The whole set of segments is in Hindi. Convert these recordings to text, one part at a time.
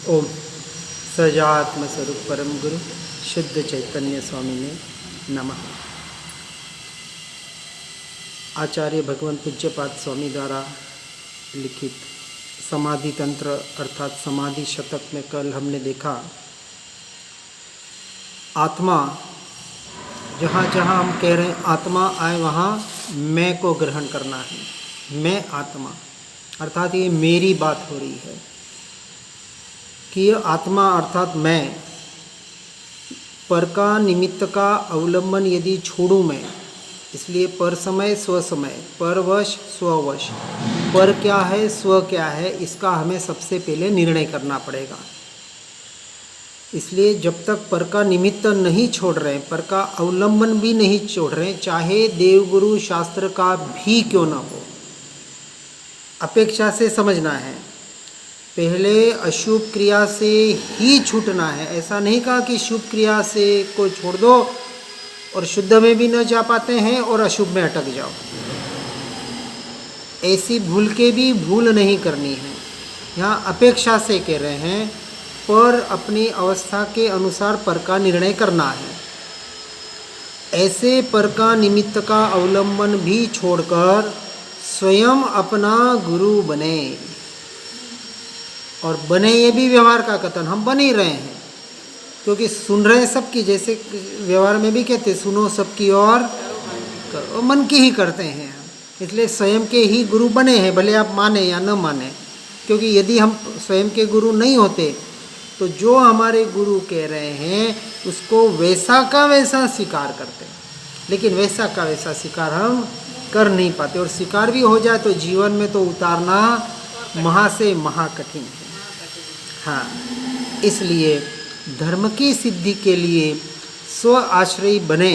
ओम सजात्म स्वरूप परम गुरु शुद्ध चैतन्य स्वामी ने नमः। आचार्य भगवान पूज्यपाद स्वामी द्वारा लिखित समाधि तंत्र अर्थात समाधि शतक में कल हमने देखा आत्मा जहाँ जहाँ हम कह रहे हैं आत्मा आए वहाँ मैं को ग्रहण करना है। मैं आत्मा अर्थात ये मेरी बात हो रही है कि यह आत्मा अर्थात मैं पर का निमित्त का अवलंबन यदि छोड़ूं मैं, इसलिए पर समय स्व समय, परवश स्ववश, पर क्या है स्व क्या है इसका हमें सबसे पहले निर्णय करना पड़ेगा। इसलिए जब तक पर का निमित्त नहीं छोड़ रहे, पर का अवलंबन भी नहीं छोड़ रहे, चाहे देवगुरु शास्त्र का भी क्यों ना हो, अपेक्षा से समझना है। पहले अशुभ क्रिया से ही छूटना है। ऐसा नहीं कहा कि शुभ क्रिया से को छोड़ दो और शुद्ध में भी न जा पाते हैं और अशुभ में अटक जाओ। ऐसी भूल के भी भूल नहीं करनी है। यहाँ अपेक्षा से कह रहे हैं पर अपनी अवस्था के अनुसार पर का निर्णय करना है। ऐसे पर का निमित्त का अवलंबन भी छोड़कर स्वयं अपना गुरु बने। और बने ये भी व्यवहार का कथन, हम बन ही रहे हैं क्योंकि सुन रहे हैं सबकी, जैसे व्यवहार में भी कहते सुनो सबकी और करो, मन की ही करते हैं। इसलिए स्वयं के ही गुरु बने हैं, भले आप माने या न माने। क्योंकि यदि हम स्वयं के गुरु नहीं होते तो जो हमारे गुरु कह रहे हैं उसको वैसा का वैसा स्वीकार करते हैं, लेकिन वैसा का वैसा स्वीकार हम कर नहीं पाते। और स्वीकार भी हो जाए तो जीवन में तो उतारना महा से महा कठिन है। हाँ, इसलिए धर्म की सिद्धि के लिए स्व आश्रयी बने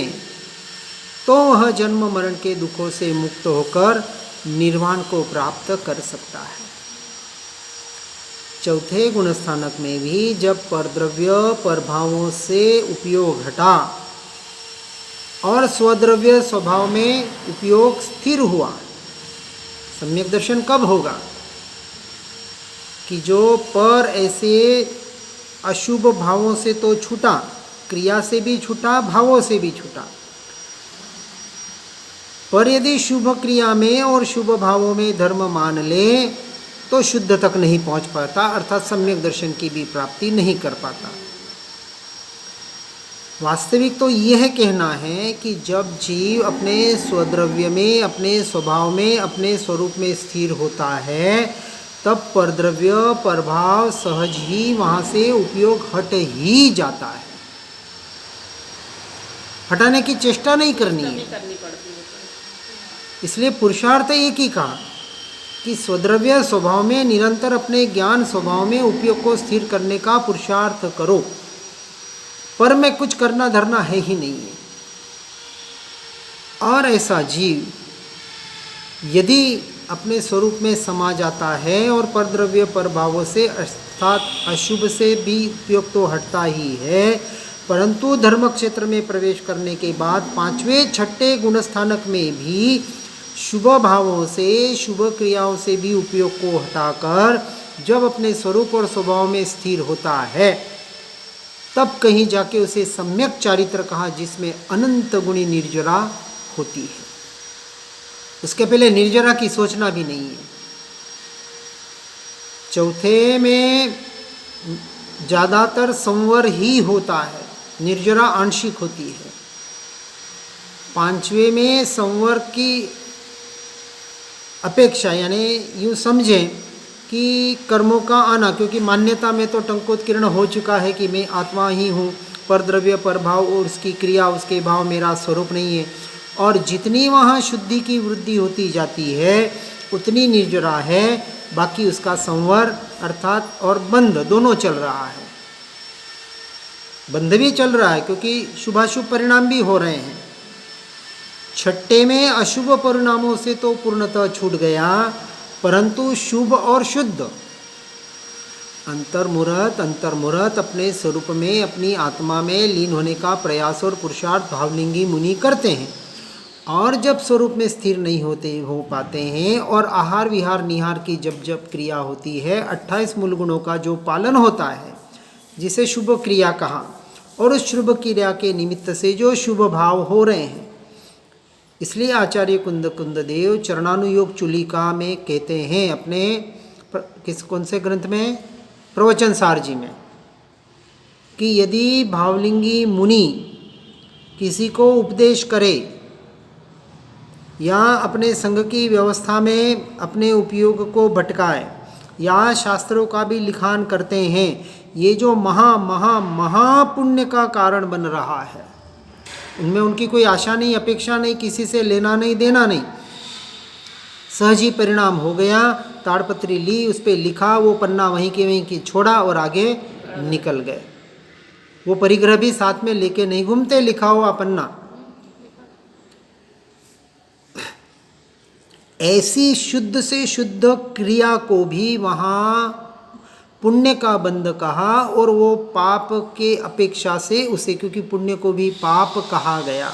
तो वह जन्म मरण के दुखों से मुक्त होकर निर्वाण को प्राप्त कर सकता है। चौथे गुणस्थानक में भी जब परद्रव्य परभावों से उपयोग हटा और स्वद्रव्य स्वभाव में उपयोग स्थिर हुआ, सम्यक दर्शन कब होगा कि जो पर ऐसे अशुभ भावों से तो छूटा, क्रिया से भी छूटा, भावों से भी छूटा, पर यदि शुभ क्रिया में और शुभ भावों में धर्म मान ले तो शुद्ध तक नहीं पहुंच पाता, अर्थात सम्यक दर्शन की भी प्राप्ति नहीं कर पाता। वास्तविक तो यह कहना है कि जब जीव अपने स्वद्रव्य में, अपने स्वभाव में, अपने स्वरूप में स्थिर होता है तब परद्रव्य प्रभाव सहज ही वहाँ से उपयोग हट ही जाता है। हटाने की चेष्टा नहीं करनी है। इसलिए पुरुषार्थ एक ही कहा कि स्वद्रव्य स्वभाव में निरंतर अपने ज्ञान स्वभाव में उपयोग को स्थिर करने का पुरुषार्थ करो, पर में कुछ करना धरना है ही नहीं है। और ऐसा जीव यदि अपने स्वरूप में समा जाता है और परद्रव्य प्रभावों से अर्थात अशुभ से भी उपयोग तो हटता ही है, परंतु धर्म क्षेत्र में प्रवेश करने के बाद पांचवें छठे गुणस्थानक में भी शुभ भावों से, शुभ क्रियाओं से भी उपयोग को हटाकर जब अपने स्वरूप और स्वभाव में स्थिर होता है तब कहीं जाके उसे सम्यक चारित्र कहा, जिसमें अनंत गुणी निर्जरा होती है। उसके पहले निर्जरा की सोचना भी नहीं है। चौथे में ज़्यादातर संवर ही होता है, निर्जरा आंशिक होती है। पांचवें में संवर की अपेक्षा, यानी यूँ समझें कि कर्मों का आना, क्योंकि मान्यता में तो टंकोत्कीर्ण हो चुका है कि मैं आत्मा ही हूँ, परद्रव्य प्रभाव और उसकी क्रिया, उसके भाव मेरा स्वरूप नहीं है। और जितनी वहाँ शुद्धि की वृद्धि होती जाती है उतनी निर्जरा है, बाकी उसका संवर अर्थात और बंध दोनों चल रहा है। बंध भी चल रहा है क्योंकि शुभाशुभ परिणाम भी हो रहे हैं। छठे में अशुभ परिणामों से तो पूर्णतः छूट गया, परंतु शुभ और शुद्ध अंतर्मुहूर्त अपने स्वरूप में, अपनी आत्मा में लीन होने का प्रयास और पुरुषार्थ भावलिंगी मुनि करते हैं। और जब स्वरूप में स्थिर नहीं हो पाते हैं और आहार विहार निहार की जब जब क्रिया होती है 28 मूल गुणों का जो पालन होता है, जिसे शुभ क्रिया कहा, और उस शुभ क्रिया के निमित्त से जो शुभ भाव हो रहे हैं, इसलिए आचार्य कुंददेव चरणानुयोग चुलिका में कहते हैं अपने कौन से ग्रंथ में, प्रवचन सार जी में, कि यदि भावलिंगी मुनि किसी को उपदेश करे या अपने संग की व्यवस्था में अपने उपयोग को भटकाए या शास्त्रों का भी लिखान करते हैं, ये जो महापुण्य का कारण बन रहा है, उनमें उनकी कोई आशा नहीं, अपेक्षा नहीं, किसी से लेना नहीं देना नहीं, सहज ही परिणाम हो गया। ताड़पत्री ली, उस पर लिखा, वो पन्ना वहीं के वहीं छोड़ा और आगे निकल गए। वो परिग्रह भी साथ में लेके नहीं घूमते लिखा हुआ पन्ना। ऐसी शुद्ध से शुद्ध क्रिया को भी वहाँ पुण्य का बंध कहा, और वो पाप के अपेक्षा से उसे, क्योंकि पुण्य को भी पाप कहा गया,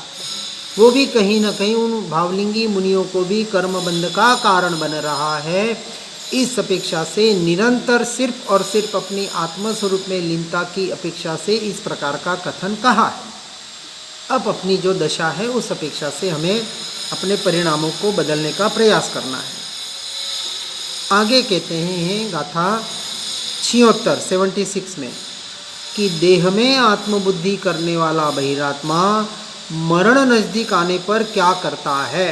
वो भी कहीं ना कहीं उन भावलिंगी मुनियों को भी कर्म बंध का कारण बन रहा है। इस अपेक्षा से निरंतर सिर्फ और सिर्फ अपनी आत्मस्वरूप में लीनता की अपेक्षा से इस प्रकार का कथन कहा है। अब अपनी जो दशा है उस अपेक्षा से हमें अपने परिणामों को बदलने का प्रयास करना है। आगे कहते हैं गाथा 76 में कि देह में आत्मबुद्धि करने वाला बहिरात्मा मरण नजदीक आने पर क्या करता है।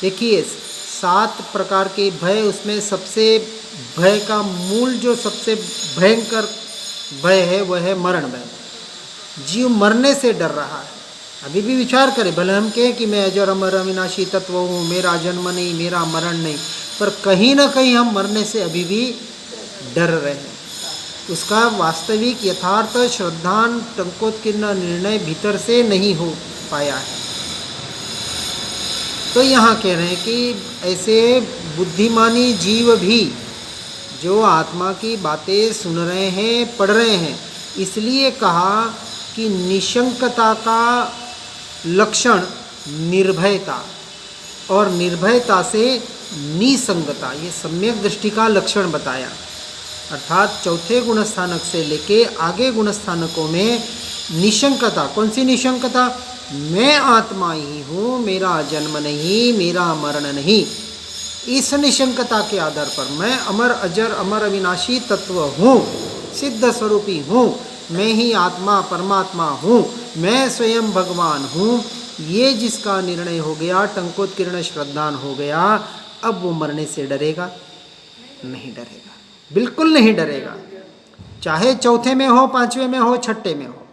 देखिए 7 प्रकार के भय, उसमें सबसे भय का मूल जो सबसे भयंकर भय है वह है मरण भय। जीव मरने से डर रहा है। अभी भी विचार करें, भले हम कहें कि मैं अजर अमर अविनाशी तत्व हूँ, मेरा जन्म नहीं, मेरा मरण नहीं, पर कहीं ना कहीं हम मरने से अभी भी डर रहे हैं। उसका वास्तविक यथार्थ श्रद्धान टंकोत्कीर्ण निर्णय भीतर से नहीं हो पाया है। तो यहाँ कह रहे हैं कि ऐसे बुद्धिमानी जीव भी जो आत्मा की बातें सुन रहे हैं, पढ़ रहे हैं, इसलिए कहा कि निशंकता का लक्षण निर्भयता, और निर्भयता से निसंगता, ये सम्यक दृष्टि का लक्षण बताया। अर्थात चौथे गुणस्थानक से लेके आगे गुणस्थानकों में निशंकता, कौन सी निशंकता, मैं आत्मा ही हूँ, मेरा जन्म नहीं, मेरा मरण नहीं, इस निशंकता के आधार पर मैं अमर अजर अमर अविनाशी तत्व हूँ, सिद्ध स्वरूपी हूँ, मैं ही आत्मा परमात्मा हूँ, मैं स्वयं भगवान हूँ, ये जिसका निर्णय हो गया, टंकोत्कीर्ण श्रद्धान हो गया, अब वो मरने से डरेगा? नहीं डरेगा, बिल्कुल नहीं डरेगा। चाहे चौथे में हो, 5वें में हो, 6ठे में हो,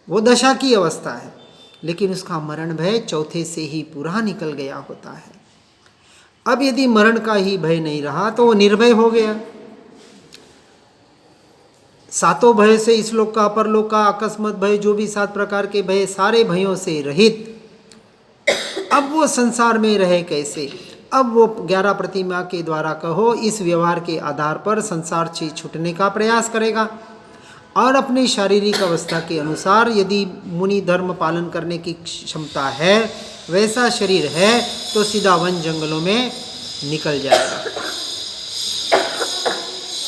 वो दशा की अवस्था है, लेकिन उसका मरण भय चौथे से ही पूरा निकल गया होता है। अब यदि मरण का ही भय नहीं रहा तो वो निर्भय हो गया। सातों भय से, इस लोक का, अपर लोक का, अकस्मात भय, जो भी 7 प्रकार के भय, सारे भयों से रहित। अब वो संसार में रहे कैसे? अब वो 11 प्रतिमा के द्वारा कहो, इस व्यवहार के आधार पर संसार से छूटने का प्रयास करेगा, और अपनी शारीरिक अवस्था के अनुसार यदि मुनि धर्म पालन करने की क्षमता है, वैसा शरीर है, तो सीधा वन जंगलों में निकल जाएगा।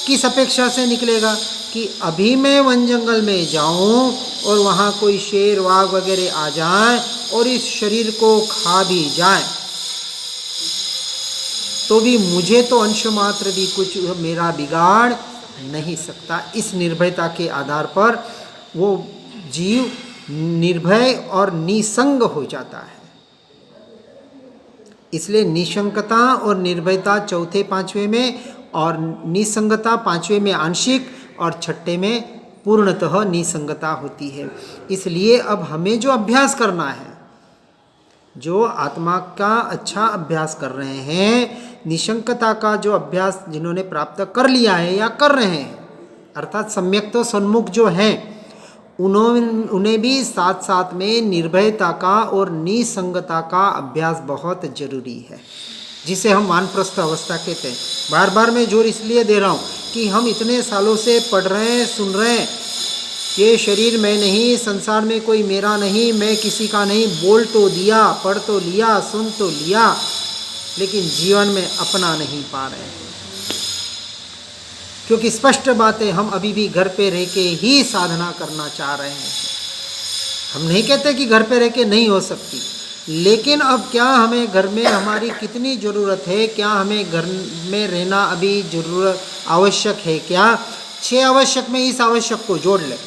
किस अपेक्षा से निकलेगा? कि अभी मैं वन जंगल में जाऊं और वहाँ कोई शेर वाघ वगैरह आ जाए और इस शरीर को खा भी जाए, तो भी मुझे तो अंश मात्र भी कुछ मेरा बिगाड़ नहीं सकता। इस निर्भयता के आधार पर वो जीव निर्भय और निसंग हो जाता है। इसलिए निशंकता और निर्भयता चौथे 5वें में, और निसंगता 5वें में आंशिक, और 6ठे में पूर्णतः निसंगता होती है। इसलिए अब हमें जो अभ्यास करना है, जो आत्मा का अच्छा अभ्यास कर रहे हैं, निशंकता का जो अभ्यास जिन्होंने प्राप्त कर लिया है या कर रहे हैं, अर्थात सम्यक तो सन्मुख जो हैं, उन्हें भी साथ साथ में निर्भयता का और निसंगता का अभ्यास बहुत जरूरी है, जिसे हम वानप्रस्थ अवस्था कहते हैं। बार बार मैं जोर इसलिए दे रहा हूँ कि हम इतने सालों से पढ़ रहे हैं, सुन रहे हैं, ये शरीर मैं नहीं, संसार में कोई मेरा नहीं, मैं किसी का नहीं, बोल तो दिया, पढ़ तो लिया, सुन तो लिया, लेकिन जीवन में अपना नहीं पा रहे हैं। क्योंकि स्पष्ट बात है, हम अभी भी घर पे रह के ही साधना करना चाह रहे हैं। हम नहीं कहते कि घर पे रह के नहीं हो सकती, लेकिन अब क्या हमें घर में हमारी कितनी ज़रूरत है, क्या हमें घर में रहना अभी ज़रूरत आवश्यक है क्या? 6 आवश्यक में इस आवश्यक को जोड़ ले।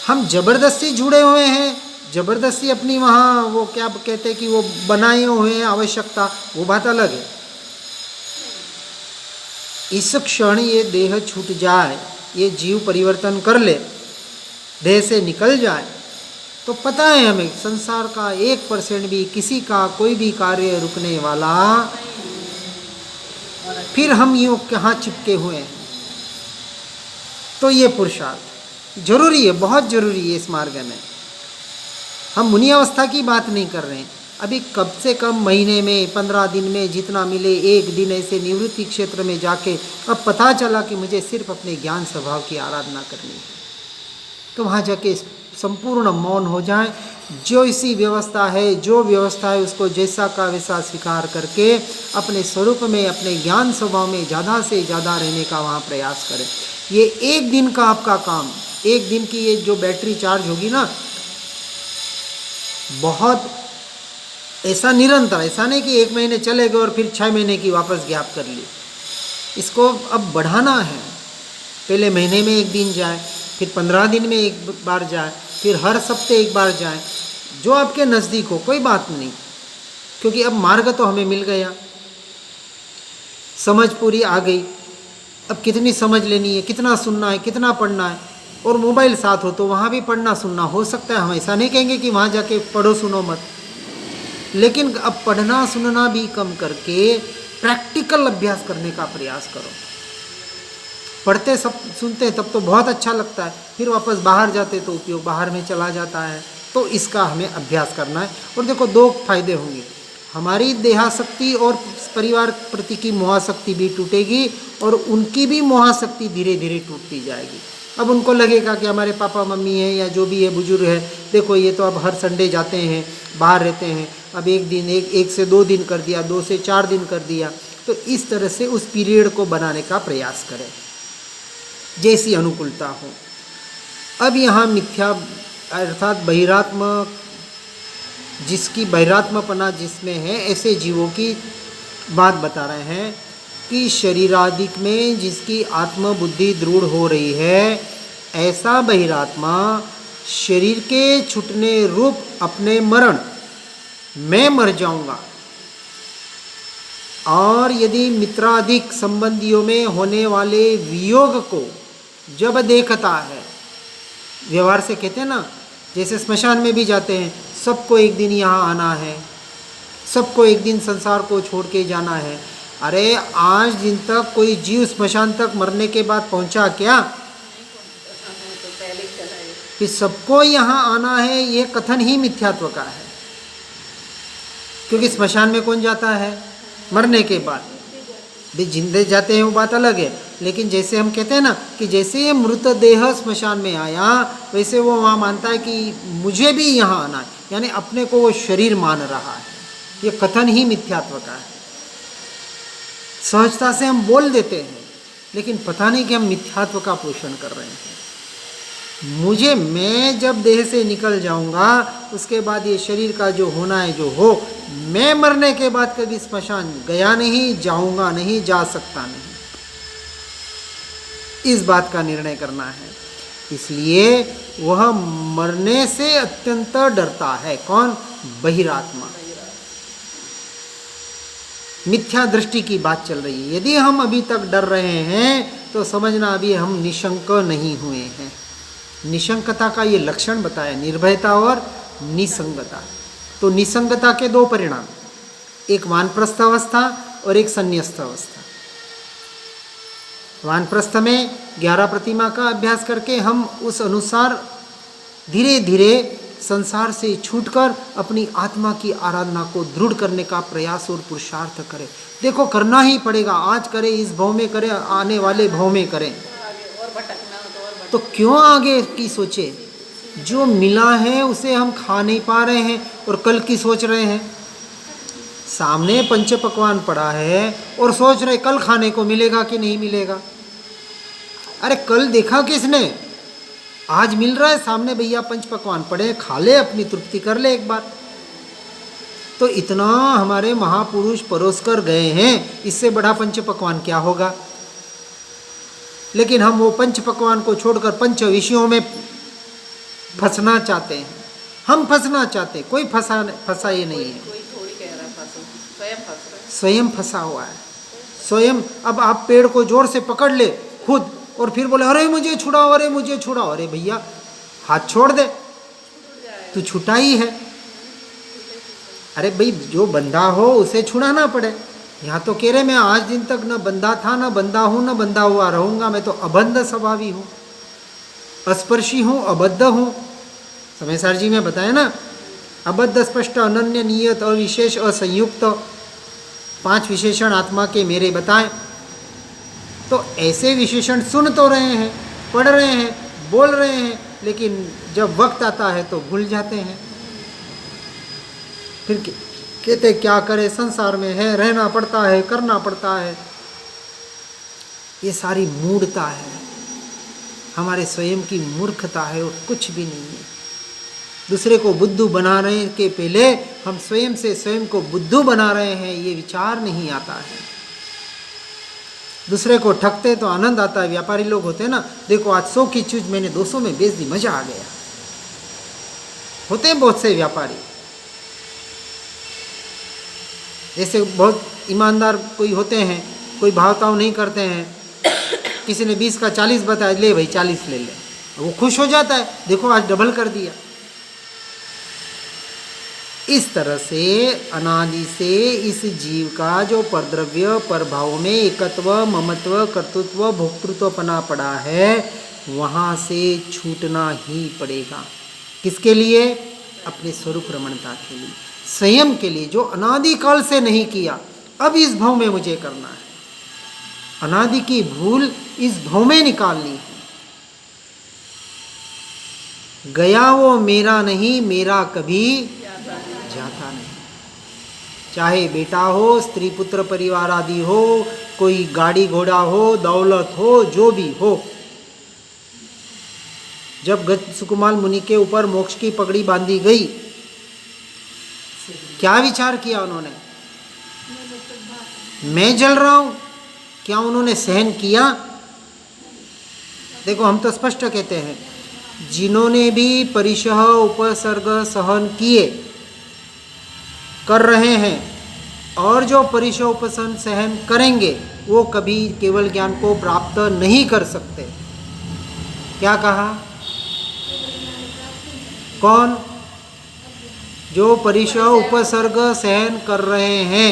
हम जबरदस्ती जुड़े हुए हैं, जबरदस्ती अपनी वहाँ वो क्या कहते हैं कि वो बनाए हुए हैं आवश्यकता, वो बात अलग है। इस क्षण ये देह छूट जाए, ये जीव परिवर्तन कर ले, देह से निकल जाए, तो पता है हमें संसार का 1% भी, किसी का कोई भी कार्य रुकने वाला, फिर हम यूँ कहाँ चिपके हुए हैं। तो ये पुरुषार्थ जरूरी है, बहुत जरूरी है इस मार्ग में। हम मुनि अवस्था की बात नहीं कर रहे हैं, अभी कम से कम महीने में 15 दिन में जितना मिले, एक दिन ऐसे निवृत्ति क्षेत्र में जाके अब पता चला कि मुझे सिर्फ अपने ज्ञान स्वभाव की आराधना करनी है, तो वहाँ जाके संपूर्ण मौन हो जाए, जो इसी व्यवस्था है, जो व्यवस्था है उसको जैसा का वैसा स्वीकार करके अपने स्वरूप में, अपने ज्ञान स्वभाव में ज़्यादा से ज़्यादा रहने का वहाँ प्रयास करें। ये एक दिन का आपका काम, एक दिन की ये जो बैटरी चार्ज होगी ना, बहुत ऐसा निरंतर, ऐसा नहीं कि 1 महीने चले गए और फिर 6 महीने की वापस गैप कर ली। इसको अब बढ़ाना है, पहले महीने में 1 दिन जाए, फिर 15 दिन में 1 बार जाए, फिर हर सप्ते 1 बार जाए, जो आपके नज़दीक हो, कोई बात नहीं। क्योंकि अब मार्ग तो हमें मिल गया, समझ पूरी आ गई। अब कितनी समझ लेनी है, कितना सुनना है, कितना पढ़ना है, और मोबाइल साथ हो तो वहाँ भी पढ़ना सुनना हो सकता है। हम ऐसा नहीं कहेंगे कि वहाँ जाके पढ़ो सुनो मत, लेकिन अब पढ़ना सुनना भी कम करके प्रैक्टिकल अभ्यास करने का प्रयास करो। पढ़ते सब सुनते हैं तब तो बहुत अच्छा लगता है, फिर वापस बाहर जाते तो उपयोग बाहर में चला जाता है। तो इसका हमें अभ्यास करना है। और देखो 2 फायदे होंगे, हमारी देहाशक्ति और परिवार प्रति की मोहाशक्ति भी टूटेगी, और उनकी भी मोहाशक्ति धीरे धीरे टूटती जाएगी। अब उनको लगेगा कि हमारे पापा मम्मी हैं या जो भी है बुजुर्ग है, देखो ये तो अब हर संडे जाते हैं, बाहर रहते हैं, अब 1 दिन 1 से 2 दिन कर दिया, 2 से 4 दिन कर दिया। तो इस तरह से उस पीरियड को बनाने का प्रयास करें जैसी अनुकूलता हो। अब यहाँ मिथ्या अर्थात बहिरात्म, जिसकी बहिरात्मपना जिसमें है, ऐसे जीवों की बात बता रहे हैं कि शरीरादिक में जिसकी आत्मबुद्धि दृढ़ हो रही है, ऐसा बहिरात्मा शरीर के छूटने रूप अपने मरण, मैं मर जाऊंगा, और यदि मित्रादिक संबंधियों में होने वाले वियोग को जब देखता है, व्यवहार से कहते हैं ना, जैसे स्मशान में भी जाते हैं, सबको एक दिन यहाँ आना है, सबको एक दिन संसार को छोड़ के जाना है। अरे आज दिन तक कोई जीव स्मशान तक मरने के बाद पहुँचा क्या? कि सबको यहाँ आना है, ये कथन ही मिथ्यात्व का है। क्योंकि स्मशान में कौन जाता है? मरने के बाद। भी जिंदे जाते हैं वो बात अलग है, लेकिन जैसे हम कहते हैं ना कि जैसे ये मृतदेह स्मशान में आया, वैसे वो वहाँ मानता है कि मुझे भी यहाँ आना है, यानी अपने को वो शरीर मान रहा है। ये कथन ही मिथ्यात्व का है। सहजता से हम बोल देते हैं, लेकिन पता नहीं कि हम मिथ्यात्व का पोषण कर रहे हैं। मैं जब देह से निकल जाऊंगा, उसके बाद ये शरीर का जो होना है जो हो, मैं मरने के बाद कभी स्मशान गया नहीं, जाऊंगा नहीं, जा सकता नहीं। इस बात का निर्णय करना है। इसलिए वह मरने से अत्यंत डरता है। कौन? बहिरात्मा। मिथ्या दृष्टि की बात चल रही है। यदि हम अभी तक डर रहे हैं तो समझना अभी हम निशंक नहीं हुए हैं। निशंकता का ये लक्षण बताया, निर्भयता और निसंगता। तो निसंगता के 2 परिणाम, एक वानप्रस्थ अवस्था और एक संन्यस्त अवस्था। वानप्रस्थ में 11 प्रतिमा का अभ्यास करके हम उस अनुसार धीरे धीरे संसार से छूटकर अपनी आत्मा की आराधना को दृढ़ करने का प्रयास और पुरुषार्थ करें। देखो करना ही पड़ेगा, आज करें इस भाव में करें, आने वाले भाव में करें। तो क्यों आगे की सोचे? जो मिला है उसे हम खा नहीं पा रहे हैं और कल की सोच रहे हैं। सामने पंच पकवान पड़ा है और सोच रहे कल खाने को मिलेगा कि नहीं मिलेगा। अरे कल देखा किसने? आज मिल रहा है सामने, भैया पंच पकवान पड़े, खा ले, अपनी तृप्ति कर ले एक बार। तो इतना हमारे महापुरुष परोस कर गए हैं, इससे बड़ा पंच पकवान क्या होगा। लेकिन हम वो पंच पकवान को छोड़कर पंच विषयों में फंसना चाहते हैं। हम फंसना चाहते, कोई फंसा ये नहीं है, स्वयं फंसा हुआ है। स्वयं अब आप पेड़ को जोर से पकड़ ले खुद और फिर बोले अरे मुझे छुड़ाओ, अरे मुझे छुड़ाओ। अरे भैया हाथ छोड़ दे, तू छुटा ही है। अरे भाई जो बंधा हो उसे छुड़ाना पड़े। यहाँ तो कह रहे मैं आज दिन तक न बंधा था, न बंधा हूँ, न बंधा हुआ रहूँगा। मैं तो अबंध स्वभावी हूँ, अस्पर्शी हूँ, अबद्ध हूँ। समय सार जी में बताया ना, अबद्ध, स्पष्ट, अनन्य, नियत, अविशेष, असंयुक्त, 5 विशेषण आत्मा के मेरे बताएं। तो ऐसे विशेषण सुन तो रहे हैं, पढ़ रहे हैं, बोल रहे हैं, लेकिन जब वक्त आता है तो भूल जाते हैं। फिर कहते क्या करें, संसार में है, रहना पड़ता है, करना पड़ता है। ये सारी मूढ़ता है, हमारे स्वयं की मूर्खता है और कुछ भी नहीं है। दूसरे को बुद्धू बनाने के पहले हम स्वयं से स्वयं को बुद्धू बना रहे हैं, ये विचार नहीं आता है। दूसरे को ठगते तो आनंद आता है। व्यापारी लोग होते हैं ना, देखो आज 100 की चीज मैंने 200 में बेच दी, मजा आ गया। होते हैं बहुत से व्यापारी, जैसे बहुत ईमानदार कोई होते हैं, कोई भावताव नहीं करते हैं। किसी ने 20 का 40 बताया, ले भाई 40 ले ले, वो खुश हो जाता है, देखो आज डबल कर दिया। इस तरह से अनादि से इस जीव का जो परद्रव्य परभाव में एकत्व, ममत्व, कर्तृत्व, भोक्तृत्वपना पड़ा है, वहाँ से छूटना ही पड़ेगा। किसके लिए? अपने स्वरूप रमणता के लिए, संयम के लिए, जो अनादिकाल से नहीं किया, अब इस भाव में मुझे करना है। अनादि की भूल इस भाव में निकालनी है। गया वो मेरा नहीं, मेरा कभी जाता नहीं। चाहे बेटा हो, स्त्री पुत्र परिवार आदि हो, कोई गाड़ी घोड़ा हो, दौलत हो, जो भी हो। जब गज सुकुमाल मुनि के ऊपर मोक्ष की पगड़ी बांधी गई, क्या विचार किया उन्होंने? मैं जल रहा हूं, क्या उन्होंने सहन किया? देखो हम तो स्पष्ट कहते हैं, जिन्होंने भी परिशह उपसर्ग सहन किए, कर रहे हैं, और जो परिशह उपसर्ग सहन करेंगे, वो कभी केवल ज्ञान को प्राप्त नहीं कर सकते। क्या कहा? कौन? जो परिशह उपसर्ग सहन कर रहे हैं,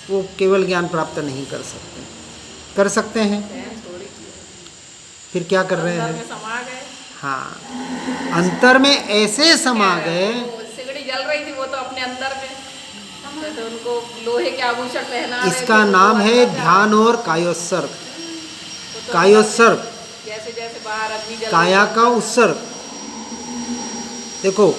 वो केवल ज्ञान प्राप्त नहीं कर सकते। कर सकते हैं? फिर क्या कर रहे हैं? हाँ, अंतर में ऐसे समा गए। सिगड़ी जल रही थी, वो तो अपने अंदर में, जैसे उनको लोहे के आभूषण पहना। इसका नाम है ध्यान और कायोत्सर्ग। कायोत्सर्ग जैसे जैसे बाहर अग्नि जल, काया का उत्सर्ग। देखो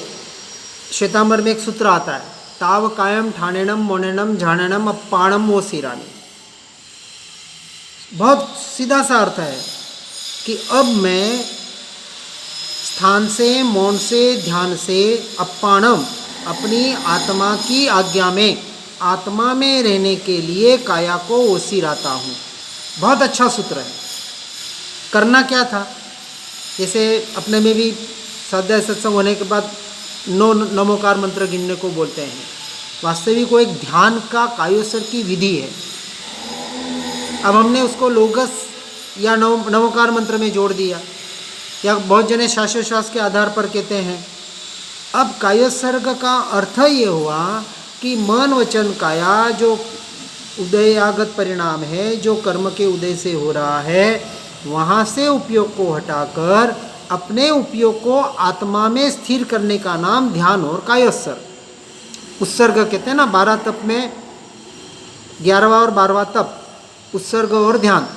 श्वेतांबर में एक सूत्र आता है, ताव कायम ठाणेनम मोनेनम झाणनम अपाणम वो सिरानी। बहुत सीधा सा अर्थ है कि अब मैं स्थान से, मौन से, ध्यान से, अपाणम, अपनी आत्मा की आज्ञा में, आत्मा में रहने के लिए काया को ओसिराता हूँ। बहुत अच्छा सूत्र है। करना क्या था? जैसे अपने में भी स्वाध्याय सत्संग होने के बाद 9 नमोकार मंत्र गिनने को बोलते हैं। वास्तविक वो एक ध्यान का कायोत्सर्ग की विधि है। अब हमने उसको लोगस या नमोकार मंत्र में जोड़ दिया, या बहुत जने श्वासोश्वास के आधार पर कहते हैं। अब कायोत्सर्ग का अर्थ ये हुआ कि मन वचन काया जो उदयागत परिणाम है, जो कर्म के उदय से हो रहा है, वहाँ से उपयोग को हटाकर अपने उपयोग को आत्मा में स्थिर करने का नाम ध्यान और कायोत्सर्ग। उत्सर्ग कहते हैं ना, 12 तप में 11वां और 12वां तप, उत्सर्ग और ध्यान।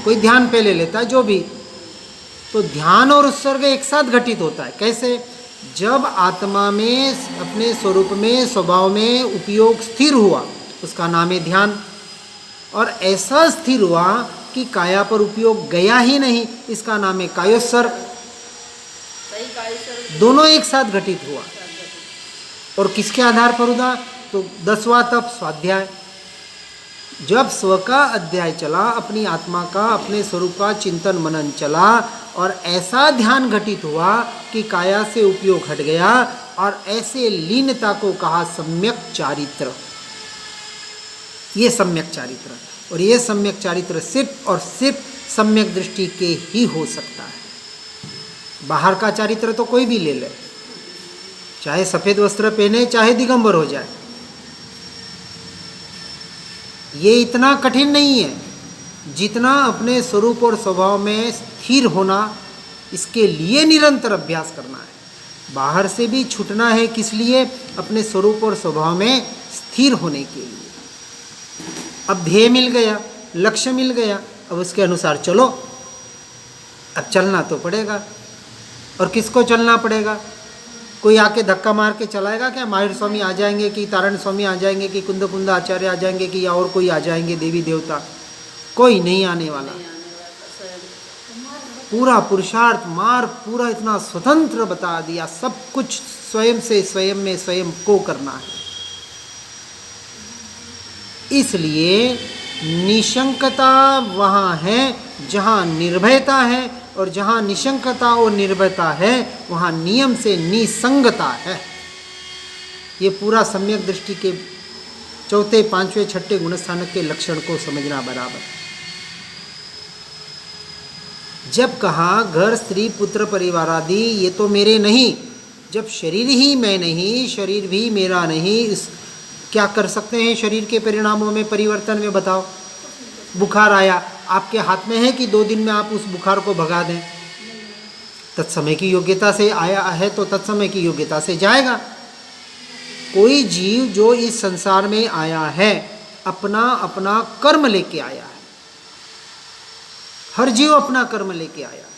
कोई ध्यान पहले लेता है जो भी, तो ध्यान और उत्सर्ग एक साथ घटित होता है। कैसे? जब आत्मा में अपने स्वरूप में स्वभाव में उपयोग स्थिर हुआ, उसका नाम है ध्यान। और ऐसा स्थिर हुआ कि काया पर उपयोग गया ही नहीं, इसका नाम है कायोत्सर्ग। सही कायोत्सर्ग दोनों एक साथ घटित हुआ। और किसके आधार पर हुआ? तो 10वां तप स्वाध्याय। जब स्व का अध्याय चला, अपनी आत्मा का, अपने स्वरूप का चिंतन मनन चला, और ऐसा ध्यान घटित हुआ कि काया से उपयोग हट गया, और ऐसे लीनता को कहा सम्यक चारित्र। ये सम्यक चारित्र, और ये सम्यक चारित्र सिर्फ और सिर्फ सम्यक दृष्टि के ही हो सकता है। बाहर का चारित्र तो कोई भी ले ले, चाहे सफ़ेद वस्त्र पहने, चाहे दिगंबर हो जाए, ये इतना कठिन नहीं है जितना अपने स्वरूप और स्वभाव में स्थिर होना। इसके लिए निरंतर अभ्यास करना है। बाहर से भी छूटना है, किस लिए? अपने स्वरूप और स्वभाव में स्थिर होने के लिए। अब ध्येय मिल गया, लक्ष्य मिल गया, अब उसके अनुसार चलो। अब चलना तो पड़ेगा। और किसको चलना पड़ेगा? कोई आके धक्का मार के चलाएगा क्या? माहिर स्वामी आ जाएंगे कि तारण स्वामी आ जाएंगे कि कुंद आचार्य आ जाएंगे कि या और कोई आ जाएंगे, देवी देवता? कोई नहीं आने वाला। पूरा पुरुषार्थ मार्ग पूरा इतना स्वतंत्र बता दिया, सब कुछ स्वयं से स्वयं में स्वयं को करना है। इसलिए निशंकता वहाँ है जहाँ निर्भयता है, और जहाँ निशंकता और निर्भयता है वहाँ नियम से निसंगता है। ये पूरा सम्यक दृष्टि के चौथे, पांचवें, छठे गुणस्थानक के लक्षण को समझना बराबर। जब कहा घर, स्त्री, पुत्र, परिवार आदि ये तो मेरे नहीं, जब शरीर ही मैं नहीं, शरीर भी मेरा नहीं, इस क्या कर सकते हैं शरीर के परिणामों में परिवर्तन में? बताओ। बुखार आया, आपके हाथ में है कि 2 दिन में आप उस बुखार को भगा दें? तत्समय की योग्यता से आया है तो तत्समय की योग्यता से जाएगा। कोई जीव जो इस संसार में आया है, अपना अपना कर्म लेके आया है। हर जीव अपना कर्म लेके आया है।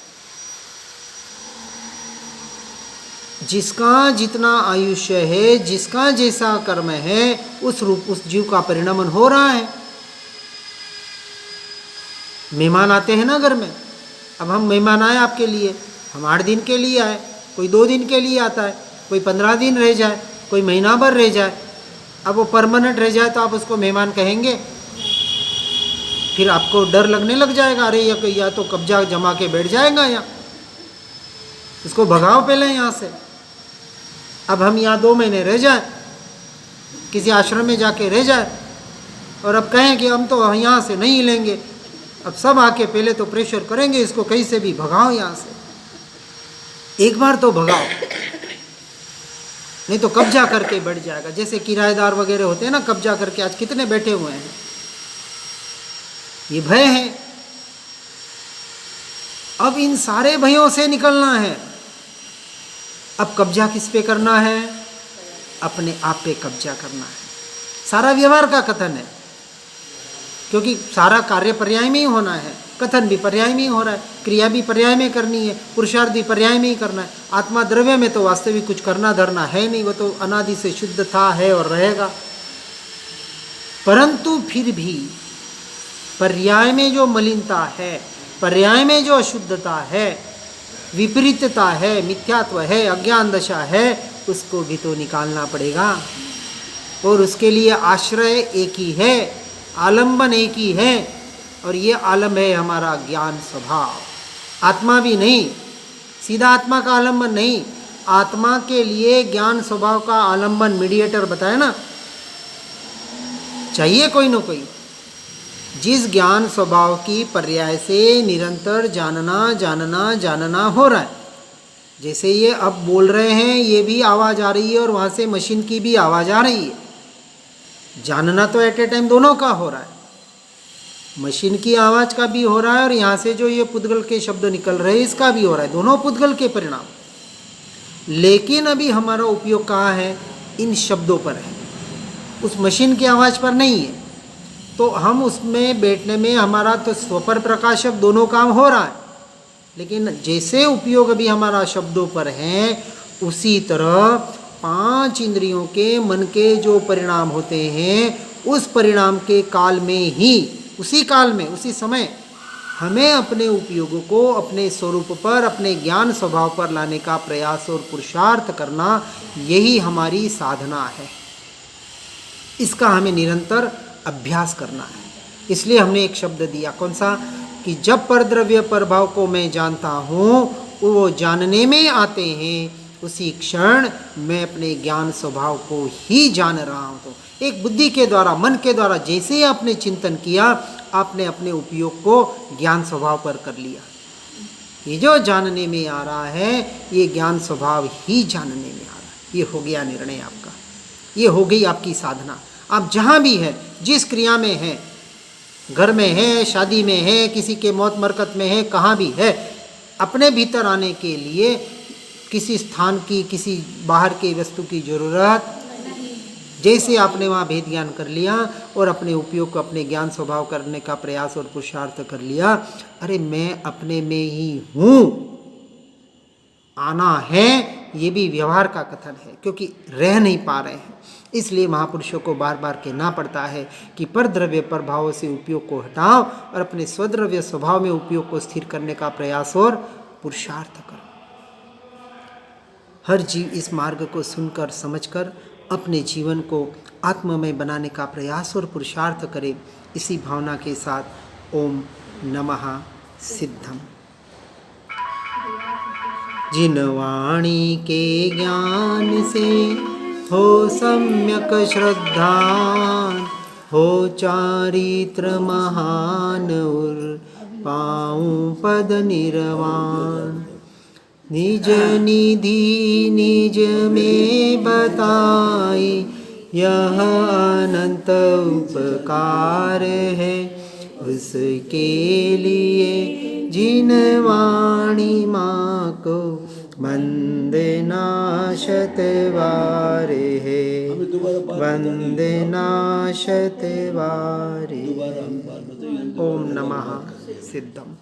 जिसका जितना आयुष्य है, जिसका जैसा कर्म है, उस रूप उस जीव का परिणमन हो रहा है। मेहमान आते हैं ना घर में। अब हम मेहमान आए आपके लिए, हम 8 दिन के लिए आए, कोई 2 दिन के लिए आता है, कोई 15 दिन रह जाए, कोई महीना भर रह जाए। अब वो परमानेंट रह जाए तो आप उसको मेहमान कहेंगे? फिर आपको डर लगने लग जाएगा, अरे या तो कब्जा जमा के बैठ जाएगा यहाँ, इसको भगाओ पहले यहाँ से। अब हम यहाँ 2 महीने रह जाए, किसी आश्रम में जाके रह जाए, और अब कहें कि हम तो यहाँ से नहीं लेंगे। अब सब आके पहले तो प्रेशर करेंगे, इसको कहीं से भी भगाओ यहाँ से। एक बार तो भगाओ, नहीं तो कब्जा करके बैठ जाएगा। जैसे किराएदार वगैरह होते हैं ना, कब्जा करके आज कितने बैठे हुए हैं। ये भय है। अब इन सारे भयों से निकलना है। अब कब्जा किस पे करना है? अपने आप पे कब्जा करना है। सारा व्यवहार का कथन है, क्योंकि सारा कार्य पर्याय में ही होना है, कथन भी पर्याय में ही हो रहा है, क्रिया भी पर्याय में करनी है, पुरुषार्थ भी पर्याय में ही करना है। आत्मा द्रव्य में तो वास्तविक कुछ करना धरना है नहीं, वो तो अनादि से शुद्ध था, है और रहेगा। परंतु फिर भी पर्याय में जो मलिनता है, पर्याय में जो अशुद्धता है, विपरीतता है, मिथ्यात्व है, अज्ञान दशा है, उसको भी तो निकालना पड़ेगा। और उसके लिए आश्रय एक ही है, आलंबन एक ही है, और ये आलम है हमारा ज्ञान स्वभाव। आत्मा भी नहीं, सीधा आत्मा का आलंबन नहीं, आत्मा के लिए ज्ञान स्वभाव का आलंबन, मीडिएटर बताया ना, चाहिए कोई ना कोई। जिस ज्ञान स्वभाव की पर्याय से निरंतर जानना जानना जानना हो रहा है। जैसे ये अब बोल रहे हैं, ये भी आवाज़ आ रही है और वहाँ से मशीन की भी आवाज़ आ रही है। जानना तो एट ए टाइम दोनों का हो रहा है, मशीन की आवाज़ का भी हो रहा है और यहाँ से जो ये पुद्गल के शब्द निकल रहे हैं इसका भी हो रहा है, दोनों पुद्गल के परिणाम। लेकिन अभी हमारा उपयोग कहाँ है? इन शब्दों पर है। उस मशीन की आवाज़ पर नहीं है। तो हम उसमें बैठने में हमारा तो स्वपर प्रकाशक दोनों काम हो रहा है, लेकिन जैसे उपयोग अभी हमारा शब्दों पर है, उसी तरह 5 इंद्रियों के मन के जो परिणाम होते हैं, उस परिणाम के काल में ही, उसी काल में, उसी समय हमें अपने उपयोगों को अपने स्वरूप पर, अपने ज्ञान स्वभाव पर लाने का प्रयास और पुरुषार्थ करना, यही हमारी साधना है। इसका हमें निरंतर अभ्यास करना है। इसलिए हमने एक शब्द दिया, कौन सा, कि जब परद्रव्य प्रभाव को मैं जानता हूँ, वो जानने में आते हैं, उसी क्षण मैं अपने ज्ञान स्वभाव को ही जान रहा हूँ। तो एक बुद्धि के द्वारा, मन के द्वारा जैसे ही आपने चिंतन किया, आपने अपने उपयोग को ज्ञान स्वभाव पर कर लिया। ये जो जानने में आ रहा है, ये ज्ञान स्वभाव ही जानने में आ रहा है। ये हो गया निर्णय आपका, ये हो गई आपकी साधना। आप जहाँ भी है, जिस क्रिया में है, घर में है, शादी में है, किसी के मौत मरकत में है, कहाँ भी है, अपने भीतर आने के लिए किसी स्थान की, किसी बाहर की वस्तु की जरूरत। जैसे आपने वहाँ भेद ज्ञान कर लिया और अपने उपयोग को अपने ज्ञान स्वभाव करने का प्रयास और पुरुषार्थ कर लिया, अरे मैं अपने में ही हूँ, आना है, ये भी व्यवहार का कथन है, क्योंकि रह नहीं पा रहे हैं। इसलिए महापुरुषों को बार बार कहना पड़ता है कि परद्रव्य प्रभावों से उपयोग को हटाओ और अपने स्वद्रव्य स्वभाव में उपयोग को स्थिर करने का प्रयास और पुरुषार्थ करो। हर जीव इस मार्ग को सुनकर समझकर अपने जीवन को आत्ममय बनाने का प्रयास और पुरुषार्थ करे। इसी भावना के साथ ओम नमः सिद्धम। जिन वाणी के ज्ञान से हो सम्यक श्रद्धान, हो चारित्र महान उर पाऊं पद निर्वाण। निज निधि निज में बताई, यह अनंत उपकार है, उसके लिए जिन वाणी माँ को वंदना शतवार है, वंदना शतवार। ओम नमः सिद्धम।